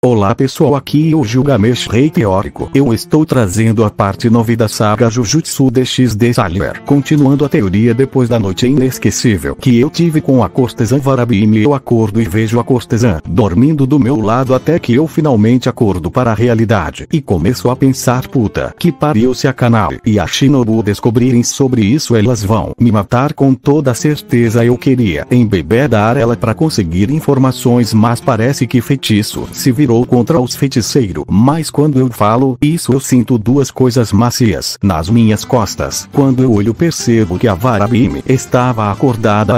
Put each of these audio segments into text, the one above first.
Olá pessoal, aqui é o Gilgamesh Rei Teórico. Eu estou trazendo a parte 9 da saga Jujutsu DxD Salyer. Continuando a teoria depois da noite inesquecível que eu tive com a cortesã Varabime, eu acordo e vejo a cortesã dormindo do meu lado até que eu finalmente acordo para a realidade. E começo a pensar, puta que pariu, se a Kanai e a Shinobu descobrirem sobre isso elas vão me matar com toda certeza. Eu queria embebedar ela para conseguir informações, mas parece que feitiço se virou contra os feiticeiros. Mas quando eu falo isso eu sinto duas coisas macias nas minhas costas. Quando eu olho percebo que a Varabime estava acordada.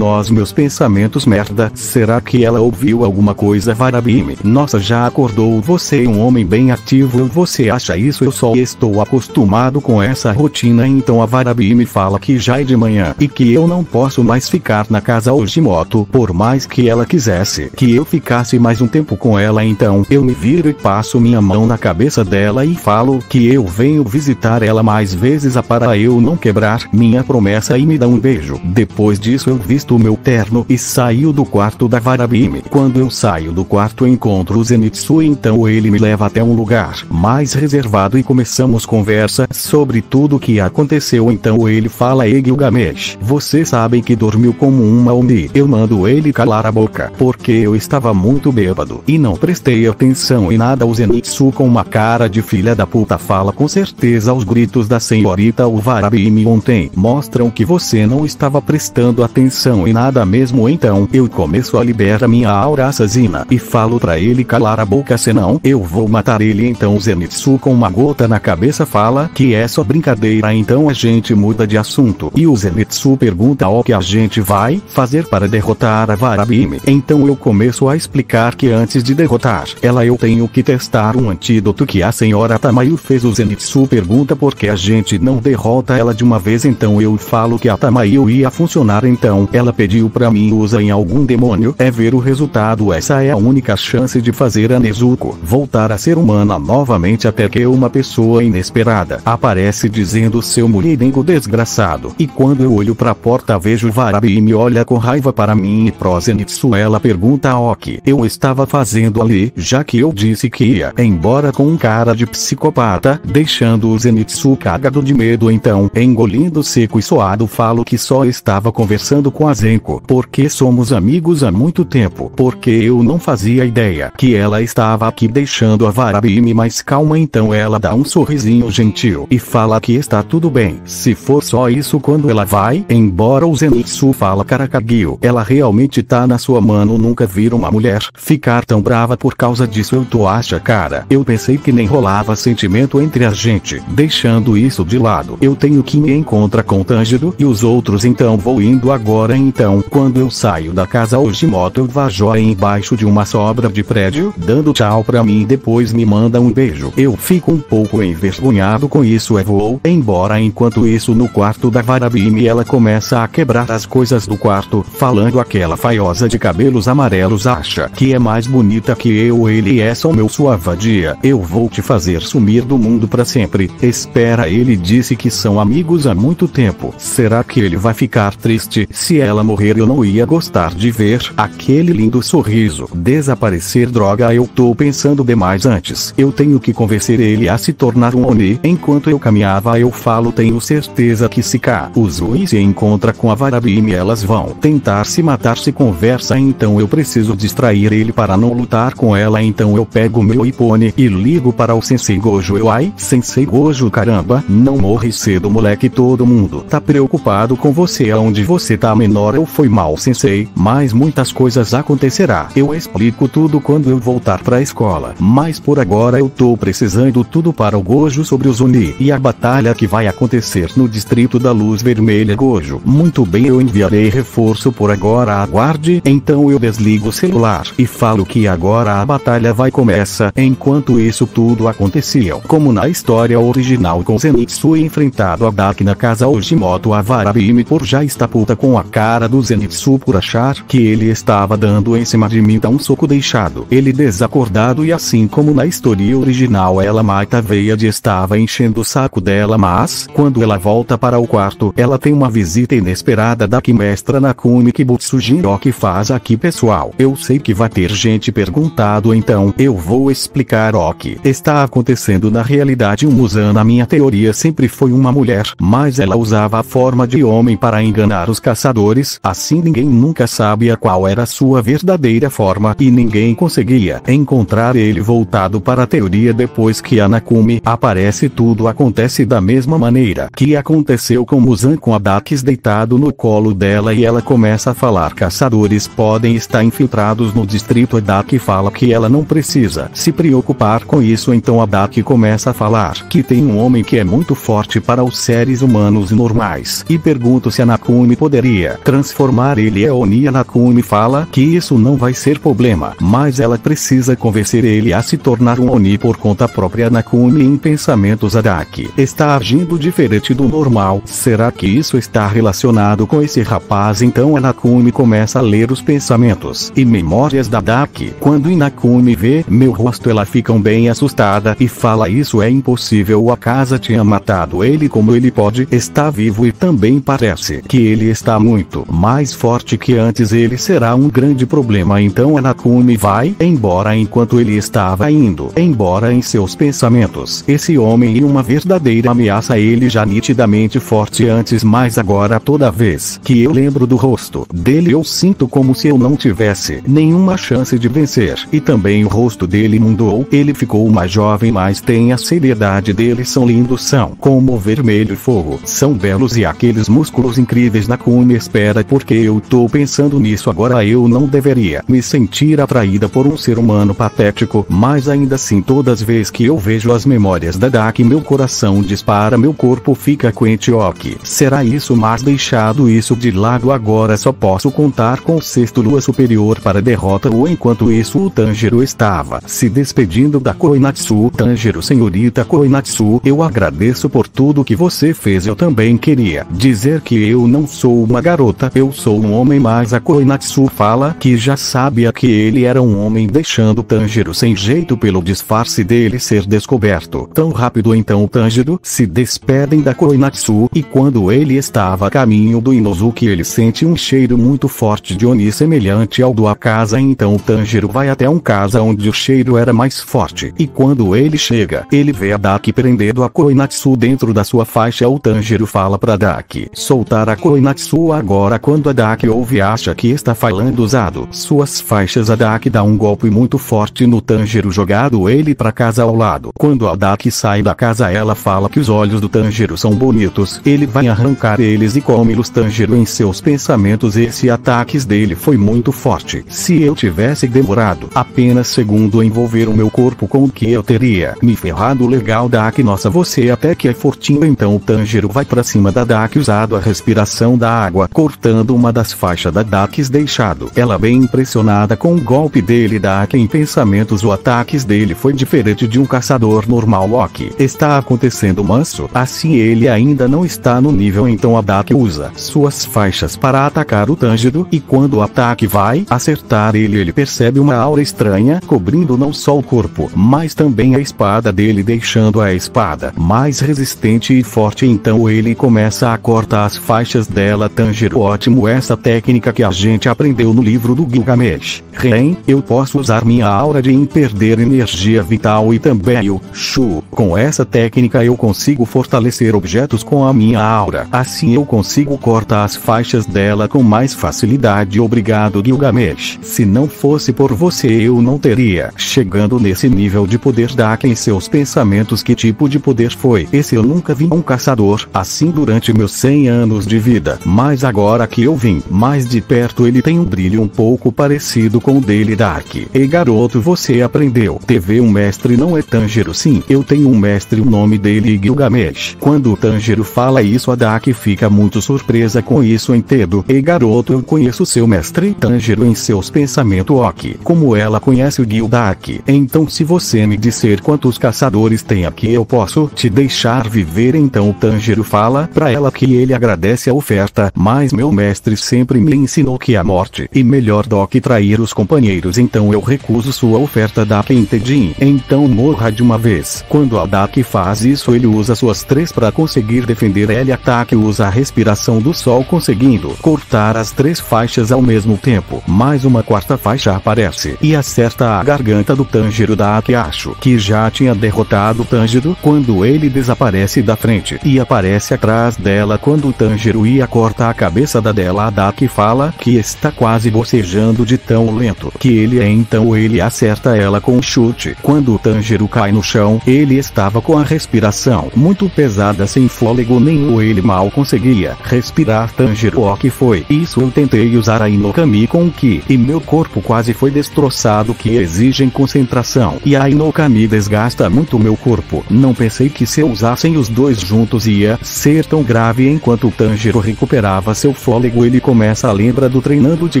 Meus pensamentos, merda, será que ela ouviu alguma coisa? Varabime, nossa, já acordou? Você é um homem bem ativo. Você acha isso? Eu só estou acostumado com essa rotina. Então a Varabime fala que já é de manhã e que eu não posso mais ficar na casa Ojimoto, por mais que ela quisesse que eu ficasse mais um tempo com ela. Então eu me viro e passo minha mão na cabeça dela e falo que eu venho visitar ela mais vezes para eu não quebrar minha promessa, e me dá um beijo. Depois disso eu visto o meu terno e saio do quarto da Varabime. Quando eu saio do quarto encontro o Zenitsu, então ele me leva até um lugar mais reservado e começamos conversa sobre tudo o que aconteceu. Então ele fala: Ei Gilgamesh, você sabe que dormiu como uma Oni. Eu mando ele calar a boca porque eu estava muito bêbado e não prestei atenção em nada. O Zenitsu com uma cara de filha da puta fala: com certeza os gritos da senhorita Varabime ontem mostram que você não estava prestando atenção em nada mesmo. Então eu começo a liberar minha aura assassina e falo pra ele calar a boca, senão eu vou matar ele. Então o Zenitsu com uma gota na cabeça fala que é só brincadeira. Então a gente muda de assunto e o Zenitsu pergunta o que a gente vai fazer para derrotar a Varabime. Então eu começo a explicar que antes de derrotar ela eu tenho que testar um antídoto que a senhora Tamayo fez. O Zenitsu pergunta por que a gente não derrota ela de uma vez. Então eu falo que a Tamayo ia funcionar, então ela pediu pra mim usa em algum demônio, é ver o resultado. Essa é a única chance de fazer a Nezuko voltar a ser humana novamente, até que uma pessoa inesperada aparece dizendo: seu mulherengo desgraçado. E quando eu olho pra porta vejo Varabime olha com raiva para mim e pro Zenitsu. Ela pergunta o que eu estava fazendo ali, já que eu disse que ia embora com um cara de psicopata, deixando o Zenitsu cagado de medo. Então, engolindo seco e suado, falo que só estava conversando com a Zenko, porque somos amigos há muito tempo, porque eu não fazia ideia que ela estava aqui deixando a Varabime mais calma. Então ela dá um sorrisinho gentil e fala que está tudo bem, se for só isso. Quando ela vai embora o Zenitsu fala: Karakagyo, ela realmente tá na sua mano, nunca vi uma mulher ficar tão brava por causa disso. Eu tô acha, cara, eu pensei que nem rolava sentimento entre a gente. Deixando isso de lado, eu tenho que me encontrar com Tanjiro e os outros, então vou indo agora. Então quando eu saio da casa Ojimoto eu vajo embaixo de uma sobra de prédio, dando tchau pra mim, depois me manda um beijo. Eu fico um pouco envergonhado com isso e vou embora. Enquanto isso no quarto da Varabime ela começa a quebrar as coisas do quarto, falando: aquela faiosa de cabelos amarelos acha que é mais bonita que eu. Ele é só meu sua vadia, eu vou te fazer sumir do mundo pra sempre. Espera, ele disse que são amigos há muito tempo, será que ele vai ficar triste se ela morrer? Eu não ia gostar de ver aquele lindo sorriso desaparecer. Droga, eu tô pensando demais. Antes eu tenho que convencer ele a se tornar um Oni. Enquanto eu caminhava eu falo: tenho certeza que se Uzui se encontra com a Varabime elas vão tentar se matar. Se conversa, então eu preciso distrair ele para não lutar com ela. Então eu pego meu iPhone e ligo para o Sensei Gojo. Ai, Sensei Gojo, caramba, não morre cedo moleque, todo mundo tá preocupado com você. Aonde você tá? Menor, eu foi mal Sensei, mas muitas coisas acontecerá. Eu explico tudo quando eu voltar pra escola, mas por agora eu tô precisando tudo para o Gojo sobre os Oni e a batalha que vai acontecer no Distrito da Luz Vermelha. Gojo, muito bem, eu enviarei reforço, por agora aguarde. Então eu desligo o celular e falo que agora a batalha vai começar. Enquanto isso tudo acontecia como na história original, com Zenitsu enfrentado a Dark na casa Ojimoto. A Varabime por já está puta com a cara do Zenitsu por achar que ele estava dando em cima de mim, um soco deixado ele desacordado, e assim como na história original ela mata a Veia estava enchendo o saco dela. Mas quando ela volta para o quarto ela tem uma visita inesperada da mestra Nakumi Kibutsu Jinro. Que faz aqui, pessoal? Eu sei que vai ter gente perguntar deitado. Então eu vou explicar o que está acontecendo. Na realidade, Muzan, na minha teoria, sempre foi uma mulher, mas ela usava a forma de homem para enganar os caçadores. Assim ninguém nunca sabia qual era a sua verdadeira forma e ninguém conseguia encontrar ele. Voltado para a teoria, depois que a Nakumi aparece, tudo acontece da mesma maneira que aconteceu com Muzan, com a Dax deitado no colo dela e ela começa a falar: caçadores podem estar infiltrados no distrito. A Dax fala que ela não precisa se preocupar com isso. Então a Dax começa a falar que tem um homem que é muito forte para os seres humanos normais e pergunta se a Nakumi poderia transformar ele em Oni. A Nakumi fala que isso não vai ser problema, mas ela precisa convencer ele a se tornar um Oni por conta própria. Nakumi, em pensamentos: a Dax está agindo diferente do normal. Será que isso está relacionado com esse rapaz? Então a Nakumi começa a ler os pensamentos e memórias da Dax. Quando Nakumi vê meu rosto, ela fica bem assustada e fala: isso é impossível, a casa tinha matado ele. Como ele pode estar vivo? E também parece que ele está muito mais forte que antes. Ele será um grande problema. Então a Nakumi vai embora. Enquanto ele estava indo embora em seus pensamentos, esse homem é uma verdadeira ameaça. Ele já nitidamente forte antes, mas agora toda vez que eu lembro do rosto dele eu sinto como se eu não tivesse nenhuma chance de vencer. E também o rosto dele mudou, ele ficou mais jovem, mas tem a seriedade dele. São lindos, são como vermelho e fogo, são belos e aqueles músculos incríveis. Nakumi espera, porque eu tô pensando nisso agora. Eu não deveria me sentir atraída por um ser humano patético, mas ainda assim todas as vezes que eu vejo as memórias da Dax, meu coração dispara, meu corpo fica quente. Ok, será isso? Mas deixado isso de lado, agora só posso contar com o sexto lua superior para derrota. Enquanto isso, o Tanjiro estava se despedindo da Koinatsu. Tanjiro: senhorita Koinatsu, eu agradeço por tudo que você fez. Eu também queria dizer que eu não sou uma garota, eu sou um homem. Mas a Koinatsu fala que já sabia que ele era um homem, deixando Tanjiro sem jeito pelo disfarce dele ser descoberto tão rápido. Então o Tanjiro se despedem da Koinatsu e quando ele estava a caminho do Inozuki, ele sente um cheiro muito forte de Oni semelhante ao do casa. Então o Tanjiro vai até casa onde o cheiro era mais forte e quando ele chega, ele vê a Dax prendendo a Koinatsu dentro da sua faixa. O Tanjiro fala para Dax soltar a Koinatsu agora. Quando a Dax ouve, acha que está falando usado suas faixas. A Dax dá um golpe muito forte no Tanjiro, jogado ele para casa ao lado. Quando a Dax sai da casa, ela fala que os olhos do Tanjiro são bonitos, ele vai arrancar eles e come-los. Tanjiro, em seus pensamentos: esse ataque dele foi muito forte. Se eu tivesse demorado apenas segundo envolver o meu corpo com o que eu teria me ferrado legal. Dax: nossa, você até que é fortinho. Então o Tanjiro vai para cima da Dax usando a respiração da água, cortando uma das faixas da Dax, deixado ela bem impressionada com o golpe dele. Dax, em pensamentos: o ataque dele foi diferente de um caçador normal. O que está acontecendo? Manso, assim ele ainda não está no nível. Então a Dax usa suas faixas para atacar o Tanjiro e quando o ataque vai acertar ele percebe uma aura estranha cobrindo não só o corpo, mas também a espada dele, deixando a espada mais resistente e forte. Então ele começa a cortar as faixas dela. Tanjiro: ótimo, essa técnica que a gente aprendeu no livro do Gilgamesh. Ren, eu posso usar minha aura de perder energia vital e também o Shu. Com essa técnica eu consigo fortalecer objetos com a minha aura. Assim eu consigo cortar as faixas dela com mais facilidade. Obrigado, Gilgamesh. Se não fosse por você eu não teria chegando nesse nível de poder. Dax, em seus pensamentos: que tipo de poder foi esse? Eu nunca vi um caçador assim durante meus 100 anos de vida, mas agora que eu vim mais de perto, ele tem um brilho um pouco parecido com o dele. Dax: ei garoto, você aprendeu? Teve um mestre, não é? Tanjiro: sim, eu tenho um mestre, o nome dele é Gilgamesh. Quando o Tanjiro fala isso, a Dax fica muito surpresa com isso. Entendo. Ei garoto, eu conheço seu mestre. Tanjiro, em seus pensamentos: ok, como ela conhece o Gildax? Então se você me disser quantos caçadores tem aqui, eu posso te deixar viver. Então o Tanjiro fala para ela que ele agradece a oferta, mas meu mestre sempre me ensinou que a morte é melhor do que trair os companheiros. Então eu recuso sua oferta. Dax: entendi, então morra de uma vez. Quando a Dax faz isso, ele usa suas 3 para conseguir defender. Ele ataca e usa a respiração do sol, conseguindo cortar as 3 faixas ao mesmo tempo. Mais uma 4ª faixa aparece e a acerta a garganta do Tanjiro. Daki acho que já tinha derrotado o Tanjiro quando ele desaparece da frente e aparece atrás dela quando o Tanjiro ia cortar a cabeça dela. A Daki fala que está quase bocejando de tão lento que ele é, então ele acerta ela com um chute. Quando o Tanjiro cai no chão, ele estava com a respiração muito pesada, sem fôlego nenhum, ele mal conseguia respirar. Tanjiro, o que foi isso? Eu tentei usar a Inokami com o Ki e meu corpo quase foi destroçado, que exigem concentração e a Inokami desgasta muito meu corpo. Não pensei que se usassem os dois juntos ia ser tão grave. Enquanto o Tanjiro recuperava seu fôlego, ele começa a lembrar do treinando de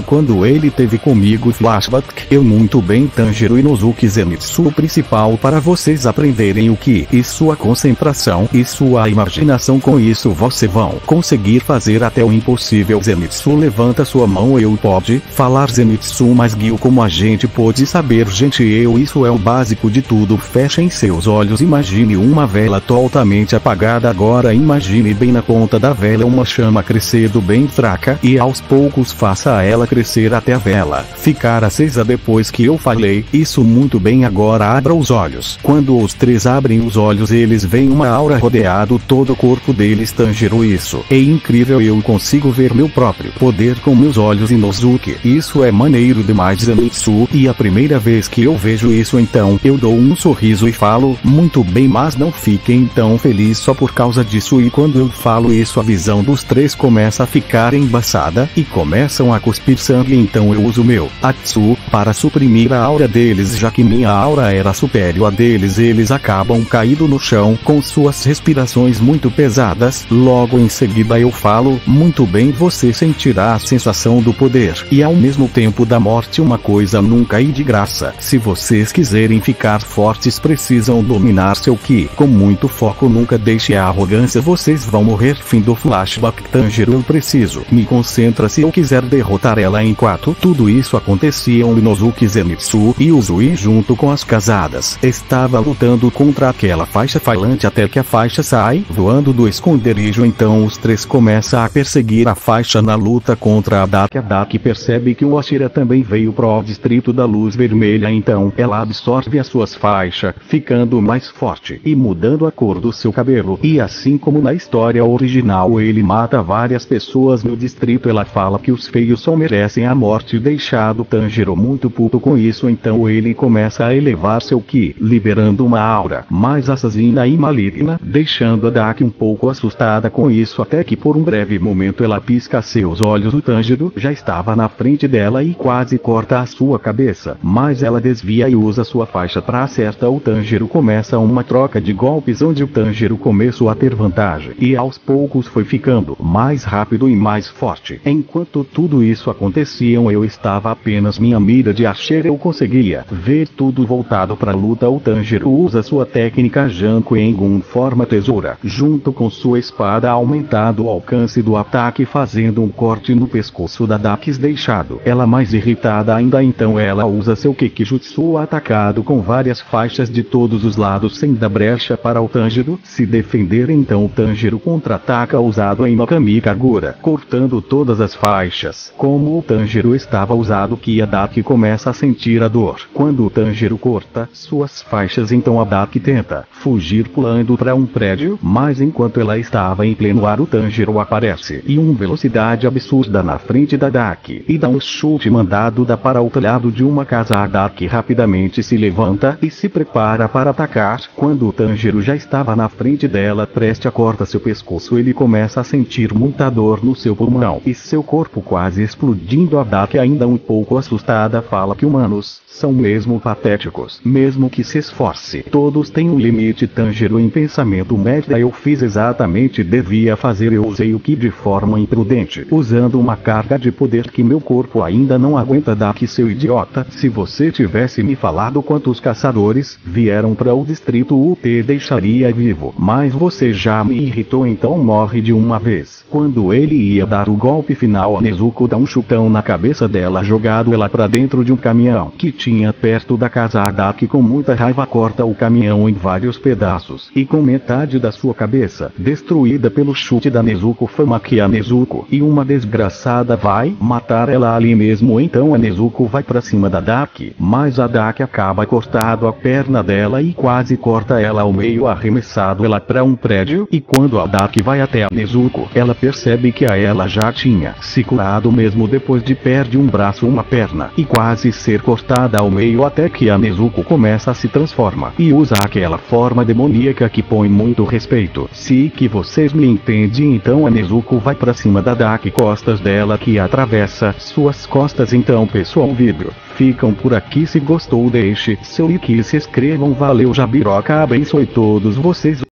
quando ele teve comigo. Flashback. Eu muito bem, Tanjiro Inosuke Zenitsu. O principal para vocês aprenderem o Ki e sua concentração e sua imaginação. Com isso vocês vão conseguir fazer até o impossível. Zenitsu levanta sua mão. Eu pode falar Zenitsu, mas Gyu, como a gente pode saber, gente? Isso é o básico de tudo. Fechem seus olhos, imagine uma vela totalmente apagada agora. Imagine bem na ponta da vela uma chama crescendo bem fraca e aos poucos faça ela crescer até a vela ficar acesa. Depois que eu falei isso muito bem, agora abra os olhos. Quando os três abrem os olhos, eles veem uma aura rodeado todo o corpo deles. Tanjiro, isso é incrível, eu consigo ver meu próprio poder com meus olhos. Inosuke, isso é maneiro demais, Zenitsu, e a primeira vez que eu vejo isso, então eu dou um sorriso e falo, muito bem, mas não fiquem tão felizes só por causa disso. E quando eu falo isso, a visão dos três começa a ficar embaçada e começam a cuspir sangue. Então eu uso meu Atsu para suprimir a aura deles, já que minha aura era superior a deles. Eles acabam caído no chão com suas respirações muito pesadas. Logo em seguida eu falo, muito bem, você sentirá a sensação do poder e ao mesmo tempo da morte. Uma coisa nunca e de graça, se vocês quiserem ficar fortes precisam dominar seu Ki com muito foco, nunca deixe a arrogância, vocês vão morrer. Fim do flashback. Tanjiro, eu preciso me concentra se eu quiser derrotar ela. Enquanto tudo isso acontecia, Inosuke Zenitsu e Uzui junto com as casadas estava lutando contra aquela faixa falante até que a faixa sai voando do esconderijo. Então os três começam a perseguir a faixa na luta contra a Daki. A Daki percebe que o Ashira também veio pro distrito da luz vermelha, então ela absorve as suas faixas, ficando mais forte e mudando a cor do seu cabelo. E assim como na história original, ele mata várias pessoas no distrito. Ela fala que os feios só merecem a morte, deixado Tanjiro muito puto com isso. Então ele começa a elevar seu Ki, liberando uma aura mais assassina e maligna, deixando a Daki um pouco assustada com isso, até que por um breve momento ela pisca seus olhos. O Tanjiro já estava na frente dela e quase corta a sua cabeça, mas ela desvia e usa sua faixa para acertar o Tanjiro. Começa uma troca de golpes onde o Tanjiro começou a ter vantagem e aos poucos foi ficando mais rápido e mais forte. Enquanto tudo isso acontecia, eu estava apenas minha mira de archer, eu conseguia ver tudo voltado para a luta. O Tanjiro usa sua técnica Janko Engun, forma tesoura, junto com sua espada, aumentando o alcance do ataque, fazendo um corte no pescoço da Daki, deixado ela mais irritada ainda. Então ela usa seu Kikijutsu, atacado com várias faixas de todos os lados sem dar brecha para o Tanjiro se defender. Então o Tanjiro contra-ataca usado a Inokami Kagura, cortando todas as faixas. Como o Tanjiro estava usado que a Daki começa a sentir a dor quando o Tanjiro corta suas faixas. Então a Daki tenta fugir pulando para um prédio, mas enquanto ela estava em pleno ar, o Tanjiro aparece e uma velocidade absurda na frente da Daki e dá um chute mandado para o telhado de uma casa. A Daki rapidamente se levanta e se prepara para atacar. Quando o Tanjiro já estava na frente dela, preste a corta seu pescoço, ele começa a sentir muita dor no seu pulmão e seu corpo quase explodindo. A Daki, ainda um pouco assustada, fala que humanos são mesmo patéticos, mesmo que se esforce, todos têm um limite. Tanjiro, em pensamento médio, eu fiz exatamente devia fazer, eu usei o Ki de forma imprudente, usando uma carga de poder que meu corpo ainda não aguenta. Daki, seu idiota, se você tivesse me falado quantos caçadores vieram para o distrito, eu te deixaria vivo, mas você já me irritou, então morre de uma vez. Quando ele ia dar o golpe final, a Nezuko dá um chutão na cabeça dela, jogado ela para dentro de um caminhão que tinha perto da casa. A Daki, com muita raiva, corta o caminhão em vários pedaços e com metade da sua cabeça destruída pelo chute da Nezuko, fama que a Nezuko e uma desgraçada vai matar ela ali mesmo. Então a Nezuko vai para cima da da Daki, mas a Daki acaba cortando a perna dela e quase corta ela ao meio, arremessado ela para um prédio. E quando a Daki vai até a Nezuko, ela percebe que a ela já tinha se curado mesmo depois de perder um braço, uma perna e quase ser cortada ao meio, até que a Nezuko começa a se transformar e usa aquela forma demoníaca que põe muito respeito. Se que vocês me entendem, então a Nezuko vai pra cima da Daki, costas dela que atravessa suas costas. Então pessoal, vídeo ficam por aqui. Se gostou, deixe seu like e se inscrevam. Valeu, Jabiroca abençoe todos vocês.